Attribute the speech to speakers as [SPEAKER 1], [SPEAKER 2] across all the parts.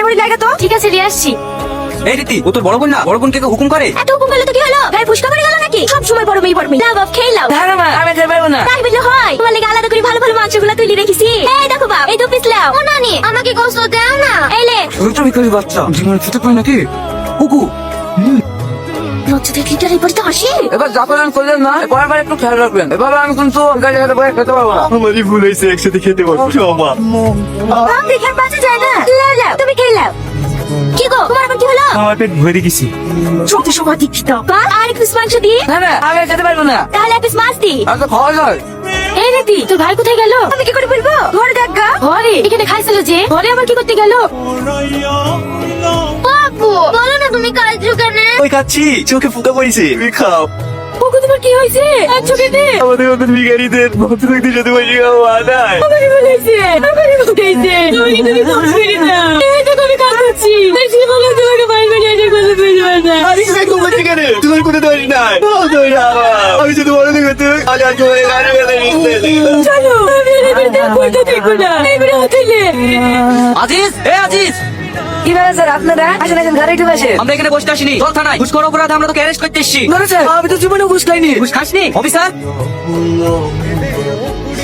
[SPEAKER 1] মোটামুটি লাগা তো। ঠিক আছে নিয়ে আসছি।
[SPEAKER 2] এই রীতি, ও তোর বড় বোন না? বড় বোনকে হুকুম করে?
[SPEAKER 1] এত হুকুম করলে তো কি হলো? গায়ে ফুসকা পড়ে গেল নাকি? সব সময় বড় মেয়ে লাভ অফ খেয়ে লাও।
[SPEAKER 2] না না আমি খেতে পারবো না।
[SPEAKER 1] তাই বললে হয়? তোমার লেগে আলাদা করে ভালো ভালো মাংসগুলো তুলে রেখেছি। এই দেখো বাপ, এই 2 পিস লাও। ও নানি, আমাকে গোশত দাও না। এই লে।
[SPEAKER 2] রুদ্র ভিখারি বাচ্চা, জীবনে খেতে পায় নাকি? কুকু
[SPEAKER 1] লজ্জা দেখি তার এবার তো হাসি।
[SPEAKER 2] এবার যাপন করলেন না, এবার একটু খেয়াল রাখবেন। এবার আমি কিন্তু গাড়ি হাতে বয়ে খেতে পারবো না।
[SPEAKER 3] আমারই ভুল হয়েছে, একসাথে খেতে পারবো মা।
[SPEAKER 1] বাপ দেখে বাঁচা যায় না। লাও লাও, তুমি খেয়ে লাও। কি গো, তোমার আবার কি হলো?
[SPEAKER 3] আমার পেট ভরে গেছি।
[SPEAKER 1] সত্যি সব দীক্ষিত। আর এক পিস মাংস দি।
[SPEAKER 2] না না আমি খেতে পারবো না।
[SPEAKER 1] তাহলে এক পিস মাছ দি।
[SPEAKER 2] আর তো খাওয়া যায়।
[SPEAKER 1] এই রীতি, তোর ভাই কোথায় গেল? আমি কি করে বলবো? ঘরে দেখ গা। ঘরে? এখানে খাইছিল যে। ঘরে আবার কি করতে গেল? বাবু, বলো না তুমি কাজু কেন?
[SPEAKER 3] ওই খাচ্ছি, চোখে ফুকা পড়েছে, তুমি খাও।
[SPEAKER 1] ওগো তোমার কি হয়েছে? এক চোখে দে।
[SPEAKER 3] আমাদের মতন ভিখারিদের ভদ্রলোকদের সাথে বসে খাওয়া নাই।
[SPEAKER 1] আমাকে বলেছে, আমাকে বলেছে। তুমি কিন্তু কম করে না। এই তো আমি কাজ করছি। দেখছি বলে তোমাকে ভাই ভাই আজ কথা বলবে না।
[SPEAKER 3] আরে কি দেখো বলছি কেন? তোমার কোনো দোষ নাই। ও দোষ আমার। আমি শুধু বড় দেখো তুই আজ আজ হয়ে গাড়ি বেঁধে নিতে।
[SPEAKER 1] চলো, আমি এবারে দেখো না। এবারে হোটেলে।
[SPEAKER 2] আজিজ, আজিজ,
[SPEAKER 4] কি ব্যাপার স্যার আপনারা? আসেন আসেন, ঘরে একটু বসে।
[SPEAKER 2] আমরা এখানে বসতে আসিনি। চল থানায়। ঘুষ করার অপরাধে আমরা তোকে অ্যারেস্ট করতে এসেছি।
[SPEAKER 4] না স্যার, আমি তো জীবনে ঘুষ খাইনি।
[SPEAKER 2] ঘুষ খাসনি? অফিসার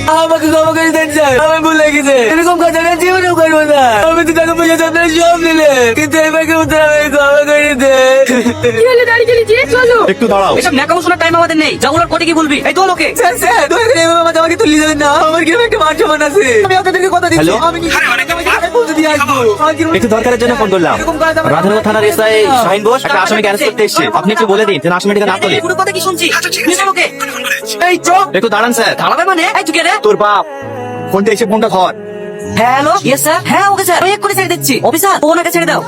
[SPEAKER 4] আমাকে ক্ষমা করে দেন স্যার, আমি ভুল লেগেছে। এরকম কথা না জীবনেও করবো না। আমি তো টাকা পয়সা আপনারা সব নিলেন, কিন্তু এবারকে মতো আমাকে ক্ষমা করে দেন।
[SPEAKER 1] কি হলো দাঁড়িয়ে গেলি যে? চলো।
[SPEAKER 3] একটু দাঁড়াও।
[SPEAKER 2] এসব ন্যাকামো শোনার টাইম আমাদের নেই। যাগুলোর কোটে কি বলবি? এই তো লোকে।
[SPEAKER 4] স্যার স্যার, দয়া করে এভাবে আমাকে তুলে দেবেন না। আমার কি একটা মান সম্মান আছে। আমি আপনাদেরকে কথা দিচ্ছি,
[SPEAKER 3] হ্যালো?
[SPEAKER 4] আমি পৌঁছে দিয়ে আসবো। আমার কি-
[SPEAKER 3] একটু দরকারের জন্য ফোন করলাম।
[SPEAKER 4] এরকম কাজ আমার-
[SPEAKER 3] রাধানগর থানার এসআই শাহিন বোস একটা আসামিকে অ্যারেস্ট করতে এসেছে। আপনি একটু বলে দিন যেন আসামিটাকে না তোলে।
[SPEAKER 2] পুরো কথা কি শুনছি? নিচে লোকে।
[SPEAKER 4] এই চোখ।
[SPEAKER 3] একটু দাঁড়ান স্যার।
[SPEAKER 2] দাঁড়াবে মানে? এই তুই কে রে?
[SPEAKER 3] তোর বাপ ফোনটা এসে ফোনটা ধর।
[SPEAKER 2] Hello, yes sir. হ্যাঁ ওকে স্যার, আমি এক্ষুনি ছেড়ে দিচ্ছি। অফিসার, ওনাকে ছেড়ে দাও।